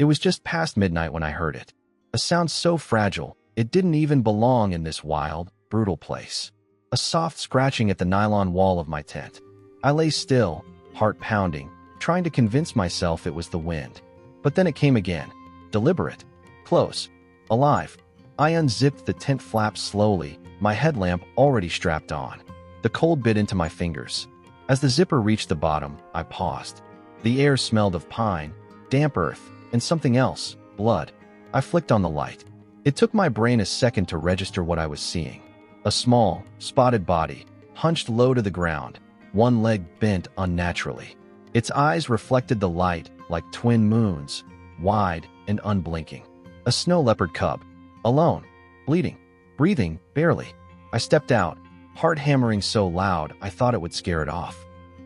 It was just past midnight when I heard it. A sound so fragile, it didn't even belong in this wild, brutal place. A soft scratching at the nylon wall of my tent. I lay still, heart pounding, trying to convince myself it was the wind. But then it came again. Deliberate. Close. Alive. I unzipped the tent flap slowly, my headlamp already strapped on. The cold bit into my fingers. As the zipper reached the bottom, I paused. The air smelled of pine, damp earth, and something else, blood. I flicked on the light. It took my brain a second to register what I was seeing. A small, spotted body, hunched low to the ground, one leg bent unnaturally. Its eyes reflected the light like twin moons, wide and unblinking. A snow leopard cub. Alone. Bleeding. Breathing, barely. I stepped out, heart hammering so loud I thought it would scare it off.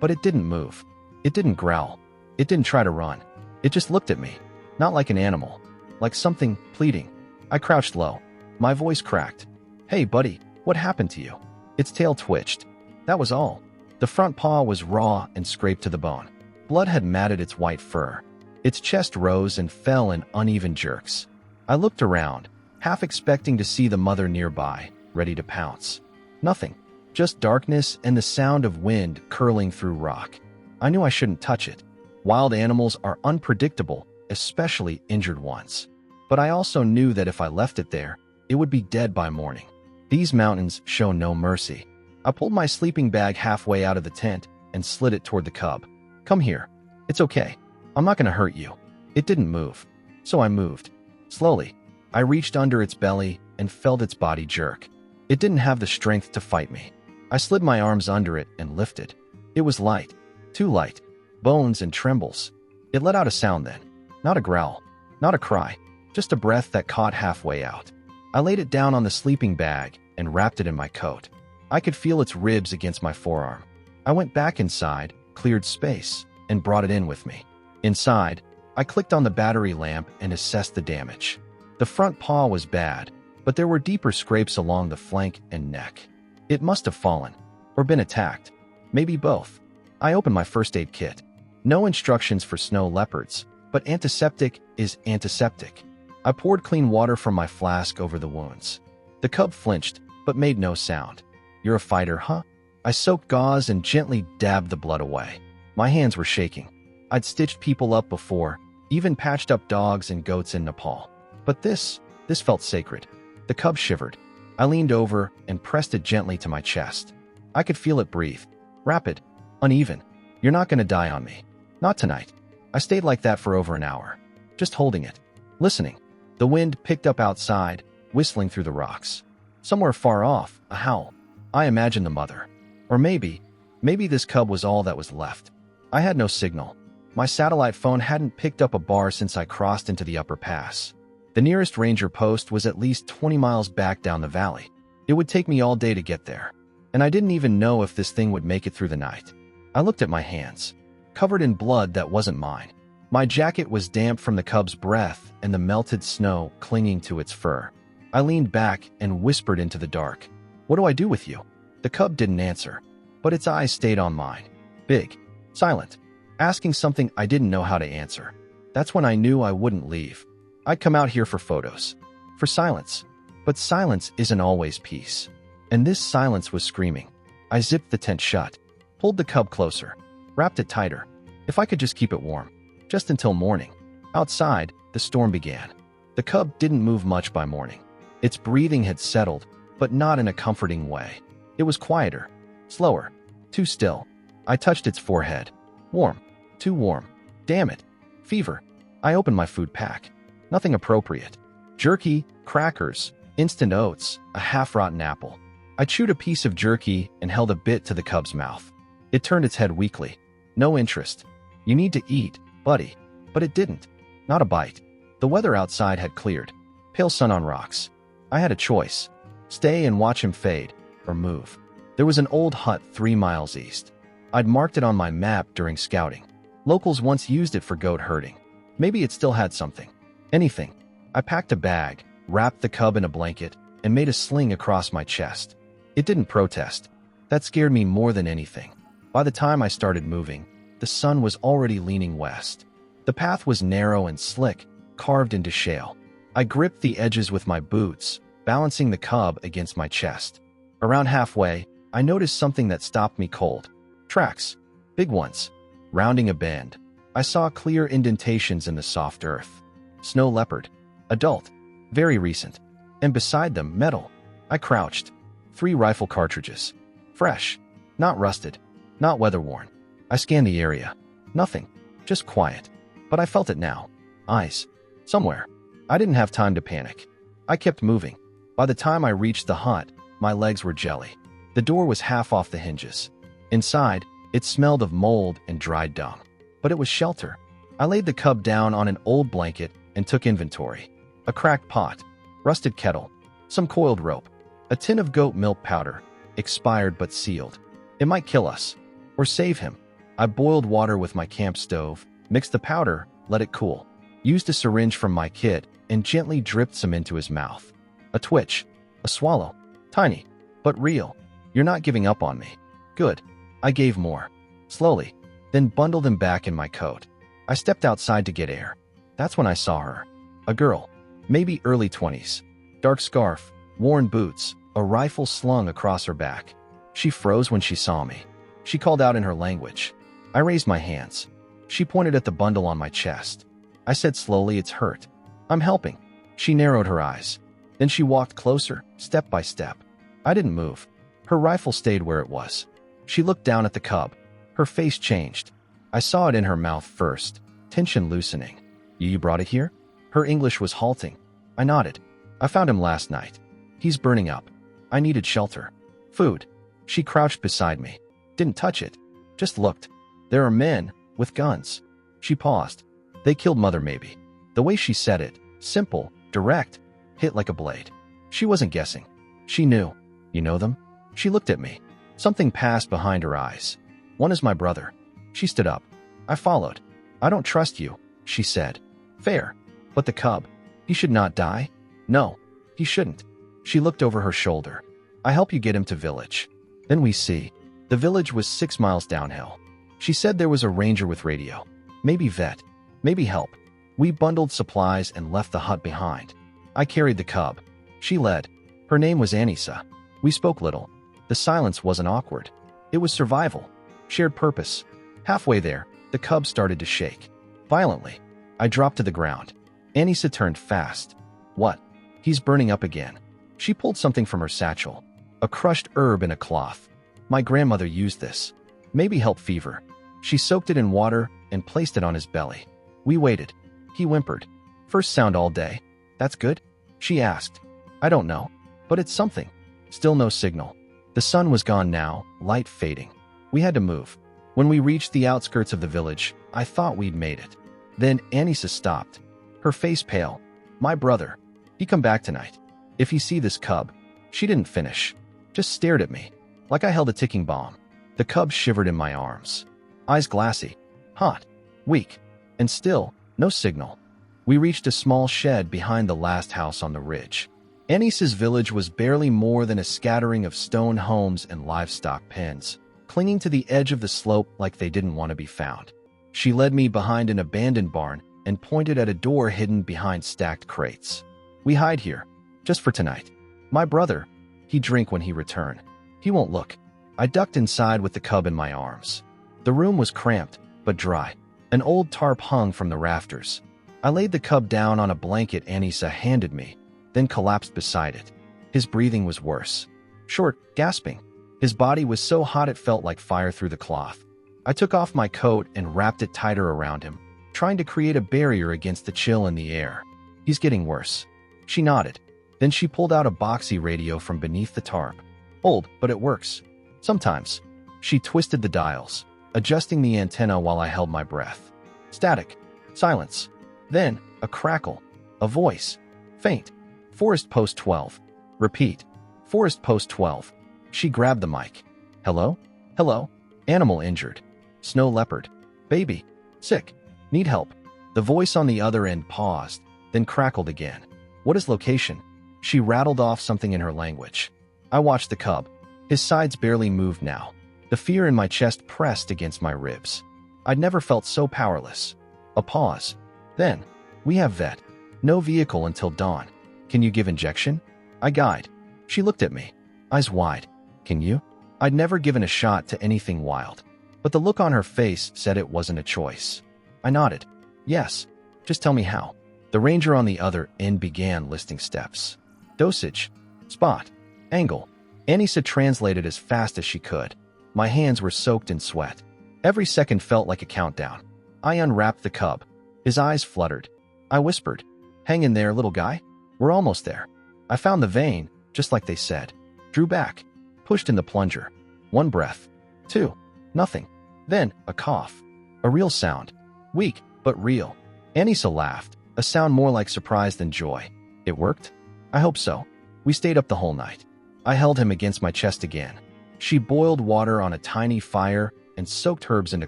But it didn't move. It didn't growl. It didn't try to run. It just looked at me. Not like an animal. Like something pleading. I crouched low. My voice cracked. "Hey, buddy, what happened to you?" Its tail twitched. That was all. The front paw was raw and scraped to the bone. Blood had matted its white fur. Its chest rose and fell in uneven jerks. I looked around, half expecting to see the mother nearby, ready to pounce. Nothing. Just darkness and the sound of wind curling through rock. I knew I shouldn't touch it. Wild animals are unpredictable, especially injured ones. But I also knew that if I left it there, it would be dead by morning. These mountains show no mercy. I pulled my sleeping bag halfway out of the tent and slid it toward the cub. "Come here. It's okay. I'm not going to hurt you." It didn't move. So I moved. Slowly, I reached under its belly and felt its body jerk. It didn't have the strength to fight me. I slid my arms under it and lifted. It was light. Too light. Bones and trembles. It let out a sound then. Not a growl. Not a cry. Just a breath that caught halfway out. I laid it down on the sleeping bag and wrapped it in my coat. I could feel its ribs against my forearm. I went back inside, cleared space, and brought it in with me. Inside, I clicked on the battery lamp and assessed the damage. The front paw was bad, but there were deeper scrapes along the flank and neck. It must have fallen, or been attacked. Maybe both. I opened my first aid kit. No instructions for snow leopards, but antiseptic is antiseptic. I poured clean water from my flask over the wounds. The cub flinched, but made no sound. "You're a fighter, huh?" I soaked gauze and gently dabbed the blood away. My hands were shaking. I'd stitched people up before, even patched up dogs and goats in Nepal. But this felt sacred. The cub shivered. I leaned over and pressed it gently to my chest. I could feel it breathe. Rapid. Uneven. "You're not going to die on me. Not tonight." I stayed like that for over an hour, just holding it, listening. The wind picked up outside, whistling through the rocks. Somewhere far off, a howl. I imagined the mother. Or maybe this cub was all that was left. I had no signal. My satellite phone hadn't picked up a bar since I crossed into the upper pass. The nearest ranger post was at least 20 miles back down the valley. It would take me all day to get there. And I didn't even know if this thing would make it through the night. I looked at my hands, covered in blood that wasn't mine. My jacket was damp from the cub's breath and the melted snow clinging to its fur. I leaned back and whispered into the dark. "What do I do with you?" The cub didn't answer, but its eyes stayed on mine. Big, silent, asking something I didn't know how to answer. That's when I knew I wouldn't leave. I'd come out here for photos, for silence. But silence isn't always peace. And this silence was screaming. I zipped the tent shut, pulled the cub closer, wrapped it tighter. If I could just keep it warm. Just until morning. Outside, the storm began. The cub didn't move much by morning. Its breathing had settled, but not in a comforting way. It was quieter, slower, too still. I touched its forehead. Warm. Too warm. Damn it. Fever. I opened my food pack. Nothing appropriate. Jerky, crackers, instant oats, a half-rotten apple. I chewed a piece of jerky and held a bit to the cub's mouth. It turned its head weakly. No interest. "You need to eat, buddy." But it didn't. Not a bite. The weather outside had cleared. Pale sun on rocks. I had a choice. Stay and watch him fade, or move. There was an old hut 3 miles east. I'd marked it on my map during scouting. Locals once used it for goat herding. Maybe it still had something. Anything. I packed a bag, wrapped the cub in a blanket, and made a sling across my chest. It didn't protest. That scared me more than anything. By the time I started moving, the sun was already leaning west. The path was narrow and slick, carved into shale. I gripped the edges with my boots, balancing the cub against my chest. Around halfway, I noticed something that stopped me cold. Tracks. Big ones. Rounding a bend, I saw clear indentations in the soft earth. Snow leopard. Adult. Very recent. And beside them, metal. I crouched. 3 rifle cartridges. Fresh. Not rusted. Not weather-worn. I scanned the area. Nothing. Just quiet. But I felt it now. Eyes. Somewhere. I didn't have time to panic. I kept moving. By the time I reached the hut, my legs were jelly. The door was half off the hinges. Inside, it smelled of mold and dried dung. But it was shelter. I laid the cub down on an old blanket and took inventory. A cracked pot. Rusted kettle. Some coiled rope. A tin of goat milk powder. Expired but sealed. It might kill us. Or save him. I boiled water with my camp stove, mixed the powder, let it cool. Used a syringe from my kit and gently dripped some into his mouth. A twitch. A swallow. Tiny. But real. You're not giving up on me. Good. I gave more. Slowly. Then bundled him back in my coat. I stepped outside to get air. That's when I saw her. A girl. Maybe early 20s. Dark scarf. Worn boots. A rifle slung across her back. She froze when she saw me. She called out in her language. I raised my hands. She pointed at the bundle on my chest. I said slowly, "It's hurt. I'm helping." She narrowed her eyes. Then she walked closer, step by step. I didn't move. Her rifle stayed where it was. She looked down at the cub. Her face changed. I saw it in her mouth first, tension loosening. You brought it here?" Her English was halting. I nodded. "I found him last night. He's burning up. I needed shelter. Food." She crouched beside me. Didn't touch it. Just looked. "There are men with guns." She paused. "They killed Mother maybe." The way she said it, simple, direct, hit like a blade. She wasn't guessing. She knew. "You know them?" She looked at me. Something passed behind her eyes. "One is my brother." She stood up. I followed. "I don't trust you," she said. "Fair. But the cub, he should not die?" "No, he shouldn't." She looked over her shoulder. "I help you get him to village. Then we see." The village was 6 miles downhill. She said there was a ranger with radio. Maybe vet. Maybe help. We bundled supplies and left the hut behind. I carried the cub. She led. Her name was Anissa. We spoke little. The silence wasn't awkward. It was survival. Shared purpose. Halfway there, the cub started to shake. Violently. I dropped to the ground. Anissa turned fast. "What?" "He's burning up again." She pulled something from her satchel. A crushed herb in a cloth. "My grandmother used this. Maybe help fever." She soaked it in water and placed it on his belly. We waited. He whimpered. "First sound all day. That's good?" She asked. "I don't know. But it's something." Still no signal. The sun was gone now, light fading. We had to move. When we reached the outskirts of the village, I thought we'd made it. Then Anissa stopped. Her face pale. "My brother. He come back tonight. If he see this cub." She didn't finish. Just stared at me. Like I held a ticking bomb. The cub shivered in my arms. Eyes glassy. Hot. Weak. And still, no signal. We reached a small shed behind the last house on the ridge. Anissa's village was barely more than a scattering of stone homes and livestock pens, clinging to the edge of the slope like they didn't want to be found. She led me behind an abandoned barn and pointed at a door hidden behind stacked crates. "We hide here, just for tonight. My brother, he drink when he return. He won't look." I ducked inside with the cub in my arms. The room was cramped, but dry. An old tarp hung from the rafters. I laid the cub down on a blanket Anissa handed me, then collapsed beside it. His breathing was worse. Short, gasping. His body was so hot it felt like fire through the cloth. I took off my coat and wrapped it tighter around him, trying to create a barrier against the chill in the air. "He's getting worse." She nodded. Then she pulled out a boxy radio from beneath the tarp. "Old, but it works. Sometimes." She twisted the dials, adjusting the antenna while I held my breath. Static. Silence. Then, a crackle. A voice. Faint. "Forest Post 12. Repeat. Forest Post 12. She grabbed the mic. "Hello? Hello? Animal injured. Snow leopard. Baby. Sick. Need help." The voice on the other end paused, then crackled again. "What is location?" She rattled off something in her language. I watched the cub. His sides barely moved now. The fear in my chest pressed against my ribs. I'd never felt so powerless. A pause. Then, "We have vet." No vehicle until dawn. Can you give injection? I guide. She looked at me, eyes wide. Can you? I'd never given a shot to anything wild, but the look on her face said it wasn't a choice. I nodded. Yes, just tell me how. The ranger on the other end began listing steps. Dosage, spot, angle. Anissa translated as fast as she could. My hands were soaked in sweat. Every second felt like a countdown. I unwrapped the cub. His eyes fluttered. I whispered, "Hang in there, little guy. We're almost there." I found the vein, just like they said. Drew back, pushed in the plunger. 1 breath. 2. Nothing. Then, a cough. A real sound. Weak, but real. Anissa laughed, a sound more like surprise than joy. It worked? I hope so. We stayed up the whole night. I held him against my chest again. She boiled water on a tiny fire and soaked herbs into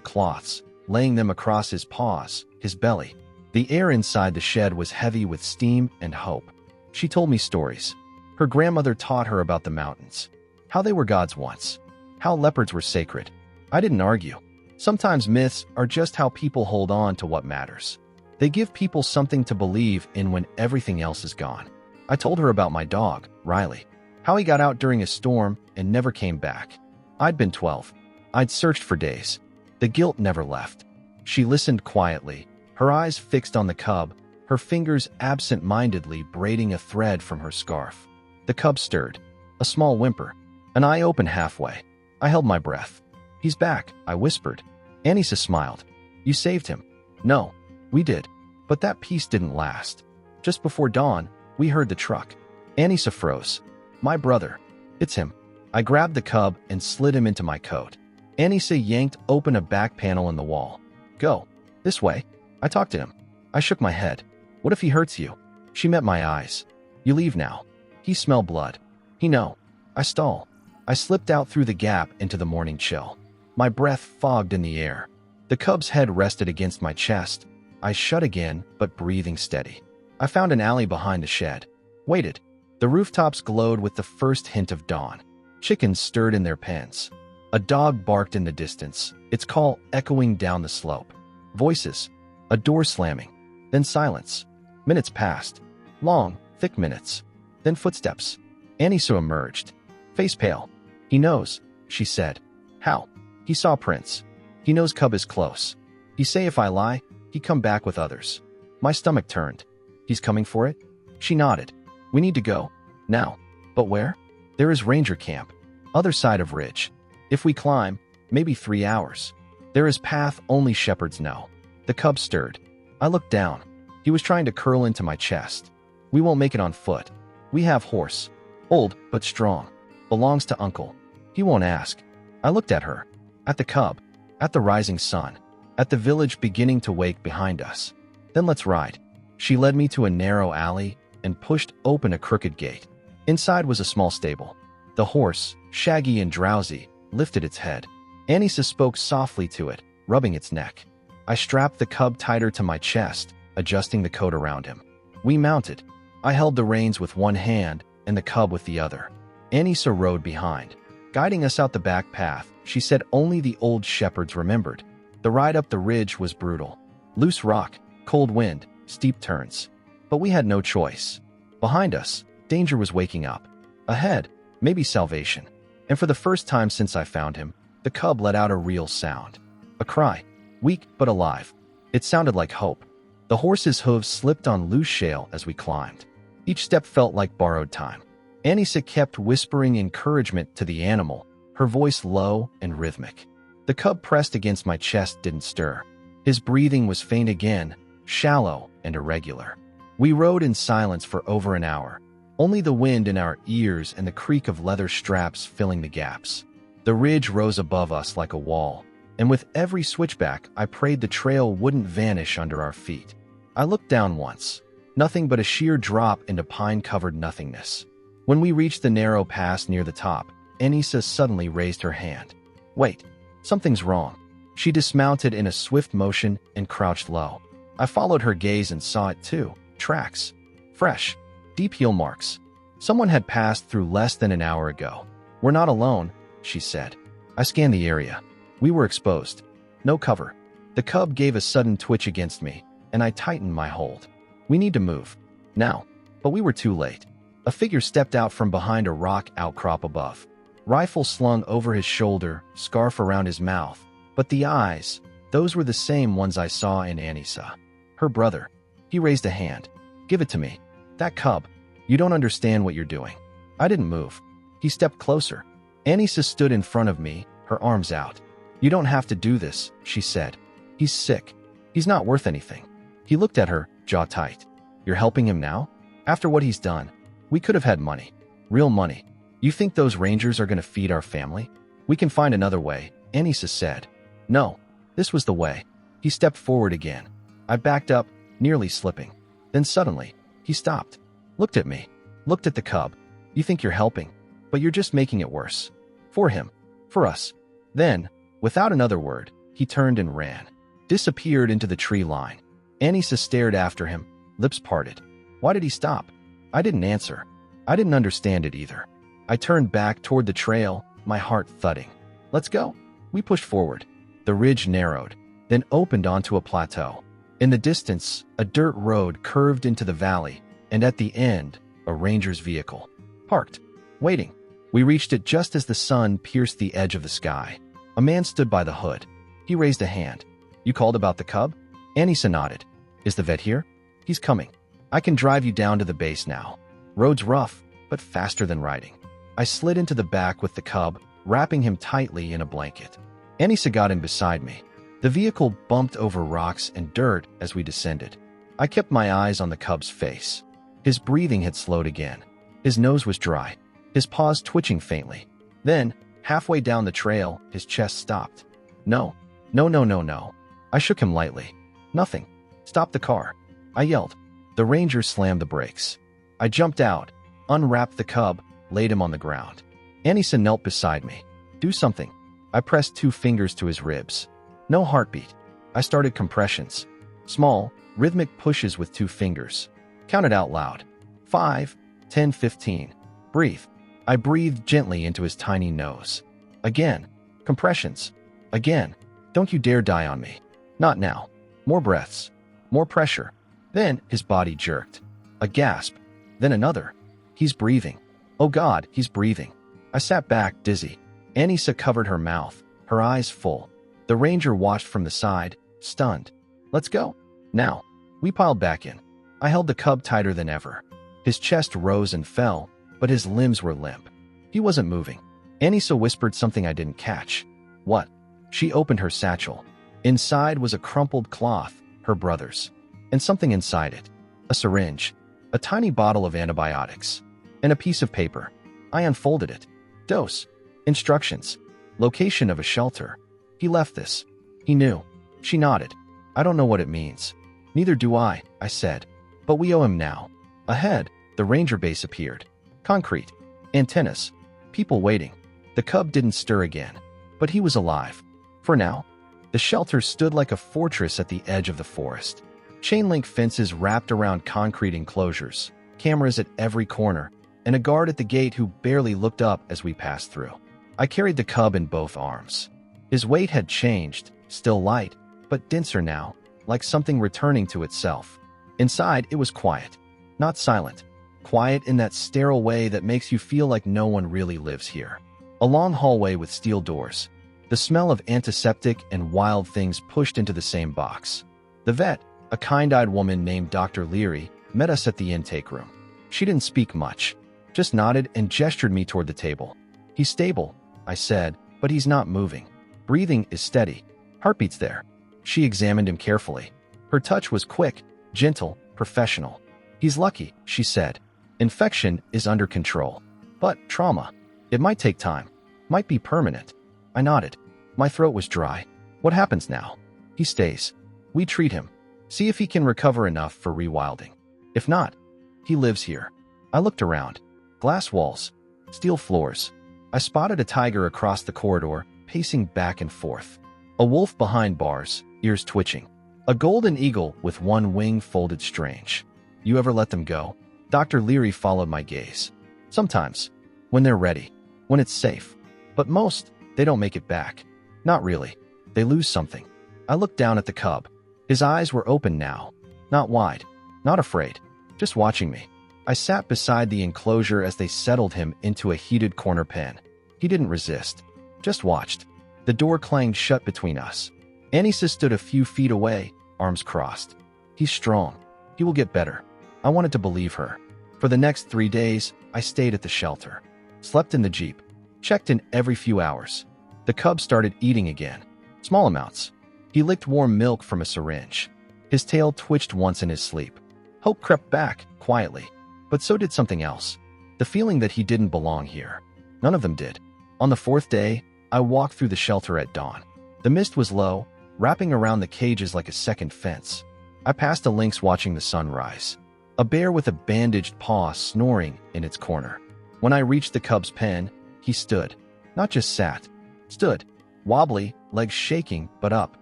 cloths, laying them across his paws, his belly. The air inside the shed was heavy with steam and hope. She told me stories. Her grandmother taught her about the mountains, how they were gods once, how leopards were sacred. I didn't argue. Sometimes myths are just how people hold on to what matters. They give people something to believe in when everything else is gone. I told her about my dog, Riley, how he got out during a storm and never came back. I'd been 12. I'd searched for days. The guilt never left. She listened quietly, her eyes fixed on the cub, her fingers absent-mindedly braiding a thread from her scarf. The cub stirred, a small whimper. An eye opened halfway. I held my breath. "He's back," I whispered. Anissa smiled. "You saved him." "No, we did. But that peace didn't last. Just before dawn, we heard the truck." Anissa froze. "My brother. It's him." I grabbed the cub and slid him into my coat. Anissa yanked open a back panel in the wall. "Go. This way." I talked to him. I shook my head. "What if he hurts you?" She met my eyes. "You leave now. He smell blood." "He know." I stall. I slipped out through the gap into the morning chill. My breath fogged in the air. The cub's head rested against my chest. I shut again, but breathing steady. I found an alley behind the shed. Waited. The rooftops glowed with the first hint of dawn. Chickens stirred in their pens. A dog barked in the distance, its call echoing down the slope. Voices. A door slamming. Then silence. Minutes passed. Long, thick minutes. Then footsteps. Anissa emerged. Face pale. "He knows," she said. "How?" "He saw prints. He knows cub is close. He say if I lie, he come back with others." My stomach turned. "He's coming for it?" She nodded. "We need to go. Now." "But where?" "There is ranger camp. Other side of ridge. If we climb, maybe 3 hours. There is path only shepherds know." The cub stirred. I looked down. He was trying to curl into my chest. "We won't make it on foot. We have horse. Old, but strong. Belongs to uncle. He won't ask." I looked at her. At the cub. At the rising sun. At the village beginning to wake behind us. "Then let's ride." She led me to a narrow alley and pushed open a crooked gate. Inside was a small stable. The horse, shaggy and drowsy, lifted its head. Anissa spoke softly to it, rubbing its neck. I strapped the cub tighter to my chest, adjusting the coat around him. We mounted. I held the reins with one hand and the cub with the other. Anissa rode behind. Guiding us out the back path, she said only the old shepherds remembered. The ride up the ridge was brutal. Loose rock, cold wind, steep turns. But we had no choice. Behind us, danger was waking up. Ahead, maybe salvation. And for the first time since I found him, the cub let out a real sound. A cry, weak but alive. It sounded like hope. The horse's hooves slipped on loose shale as we climbed. Each step felt like borrowed time. Anissa kept whispering encouragement to the animal, her voice low and rhythmic. The cub pressed against my chest didn't stir. His breathing was faint again, shallow and irregular. We rode in silence for over an hour, only the wind in our ears and the creak of leather straps filling the gaps. The ridge rose above us like a wall, and with every switchback, I prayed the trail wouldn't vanish under our feet. I looked down once. Nothing but a sheer drop into pine-covered nothingness. When we reached the narrow pass near the top, Anissa suddenly raised her hand. "Wait, something's wrong." She dismounted in a swift motion and crouched low. I followed her gaze and saw it too. Tracks. Fresh. Deep heel marks. Someone had passed through less than an hour ago. "We're not alone," she said. I scanned the area. We were exposed. No cover. The cub gave a sudden twitch against me, and I tightened my hold. "We need to move." Now. But we were too late. A figure stepped out from behind a rock outcrop above. Rifle slung over his shoulder, scarf around his mouth. But the eyes, those were the same ones I saw in Anissa. Her brother. He raised a hand. Give it to me. That cub. You don't understand what you're doing. I didn't move. He stepped closer. Anissa stood in front of me, her arms out. You don't have to do this, she said. He's sick. He's not worth anything. He looked at her, jaw tight. You're helping him now? After what he's done, we could have had money. Real money. You think those rangers are going to feed our family? We can find another way, Anissa said. No, this was the way. He stepped forward again. I backed up, nearly slipping. Then suddenly, he stopped. Looked at me. Looked at the cub. You think you're helping, but you're just making it worse. For him. For us. Then, without another word, he turned and ran. Disappeared into the tree line. Anissa stared after him, lips parted. Why did he stop? I didn't answer. I didn't understand it either. I turned back toward the trail, my heart thudding. Let's go. We pushed forward. The ridge narrowed, then opened onto a plateau. In the distance, a dirt road curved into the valley, and at the end, a ranger's vehicle. Parked. Waiting. We reached it just as the sun pierced the edge of the sky. A man stood by the hood. He raised a hand. You called about the cub? Anissa nodded. Is the vet here? He's coming. I can drive you down to the base now. Road's rough, but faster than riding. I slid into the back with the cub, wrapping him tightly in a blanket. Anissa got in beside me. The vehicle bumped over rocks and dirt as we descended. I kept my eyes on the cub's face. His breathing had slowed again. His nose was dry, his paws twitching faintly. Then, halfway down the trail, his chest stopped. No. No, no, no, no. I shook him lightly. Nothing. Stop the car. I yelled. The ranger slammed the brakes. I jumped out, unwrapped the cub, laid him on the ground. Anissa knelt beside me. Do something. I pressed 2 fingers to his ribs. No heartbeat. I started compressions. Small, rhythmic pushes with 2 fingers. Counted out loud. 5, 10, 15. Breathe. I breathed gently into his tiny nose. Again. Compressions. Again. Don't you dare die on me. Not now. More breaths. More pressure. Then his body jerked. A gasp. Then another. He's breathing. Oh God, he's breathing. I sat back, dizzy. Anissa covered her mouth, her eyes full. The ranger watched from the side, stunned. Let's go. Now. We piled back in. I held the cub tighter than ever. His chest rose and fell, but his limbs were limp. He wasn't moving. Anissa whispered something I didn't catch. What? She opened her satchel. Inside was a crumpled cloth, her brother's. And something inside it. A syringe. A tiny bottle of antibiotics. And a piece of paper. I unfolded it. Dose. Instructions. Location of a shelter. He left this. He knew. She nodded. I don't know what it means. Neither do I said. But we owe him now. Ahead, the ranger base appeared. Concrete. Antennas. People waiting. The cub didn't stir again. But he was alive. For now. The shelter stood like a fortress at the edge of the forest. Chain-link fences wrapped around concrete enclosures. Cameras at every corner. And a guard at the gate who barely looked up as we passed through. I carried the cub in both arms. His weight had changed, still light, but denser now, like something returning to itself. Inside, it was quiet. Not silent. Quiet in that sterile way that makes you feel like no one really lives here. A long hallway with steel doors. The smell of antiseptic and wild things pushed into the same box. The vet, a kind-eyed woman named Dr. Leary, met us at the intake room. She didn't speak much, just nodded and gestured me toward the table. He's stable, I said, but he's not moving. Breathing is steady. Heartbeat's there. She examined him carefully. Her touch was quick, gentle, professional. He's lucky, she said. Infection is under control. But trauma. It might take time. Might be permanent. I nodded. My throat was dry. What happens now? He stays. We treat him. See if he can recover enough for rewilding. If not, he lives here. I looked around. Glass walls. Steel floors. I spotted a tiger across the corridor, pacing back and forth. A wolf behind bars, ears twitching. A golden eagle with one wing folded strange. You ever let them go? Dr. Leary followed my gaze. Sometimes. When they're ready. When it's safe. But most, they don't make it back. Not really. They lose something. I looked down at the cub. His eyes were open now. Not wide. Not afraid. just watching me. I sat beside the enclosure as they settled him into a heated corner pen. He didn't resist, just watched. The door clanged shut between us. Anissa stood a few feet away, arms crossed. He's strong. He will get better. I wanted to believe her. For the next 3 days, I stayed at the shelter. Slept in the Jeep. Checked in every few hours. The cub started eating again. Small amounts. He licked warm milk from a syringe. His tail twitched once in his sleep. Hope crept back, quietly. But so did something else. The feeling that he didn't belong here. None of them did. On the 4th day, I walked through the shelter at dawn. The mist was low, wrapping around the cages like a second fence. I passed a lynx watching the sun rise. A bear with a bandaged paw snoring in its corner. When I reached the cub's pen, he stood. Not just sat. Stood. Wobbly, legs shaking, but up.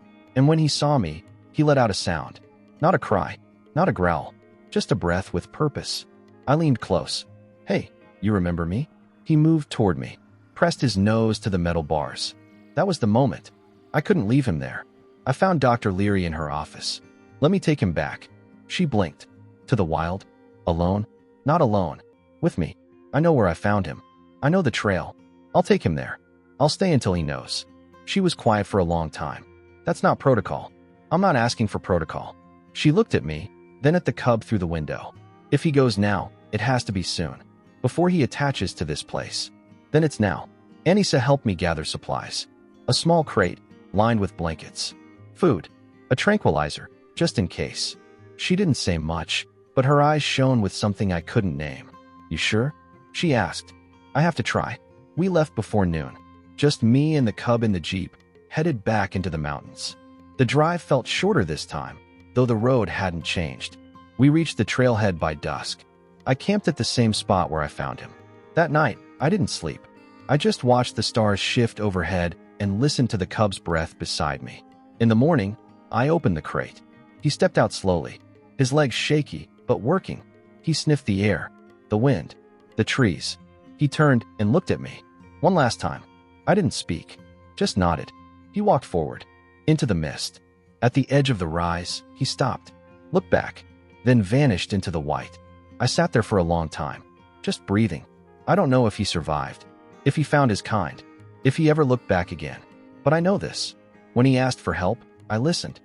And when he saw me, he let out a sound. Not a cry. Not a growl. Just a breath with purpose. I leaned close. Hey, you remember me? He moved toward me. Pressed his nose to the metal bars. That was the moment. I couldn't leave him there. I found Dr. Leary in her office. Let me take him back. She blinked. To the wild? Alone? Not alone. With me. I know where I found him. I know the trail. I'll take him there. I'll stay until he knows. She was quiet for a long time. That's not protocol. I'm not asking for protocol. She looked at me, then at the cub through the window. If he goes now, it has to be soon. Before he attaches to this place. Then it's now. Anissa helped me gather supplies. A small crate, lined with blankets. Food. A tranquilizer, just in case. She didn't say much, but her eyes shone with something I couldn't name. You sure? She asked. I have to try. We left before noon. Just me and the cub in the Jeep, headed back into the mountains. The drive felt shorter this time, though the road hadn't changed. We reached the trailhead by dusk. I camped at the same spot where I found him. That night, I didn't sleep. I just watched the stars shift overhead and listened to the cub's breath beside me. In the morning, I opened the crate. He stepped out slowly, his legs shaky, but working. He sniffed the air, the wind, the trees. He turned and looked at me. One last time. I didn't speak, just nodded. He walked forward, into the mist. At the edge of the rise, he stopped, looked back, then vanished into the white. I sat there for a long time, just breathing. I don't know if he survived, if he found his kind, if he ever looked back again. But I know this. When he asked for help, I listened.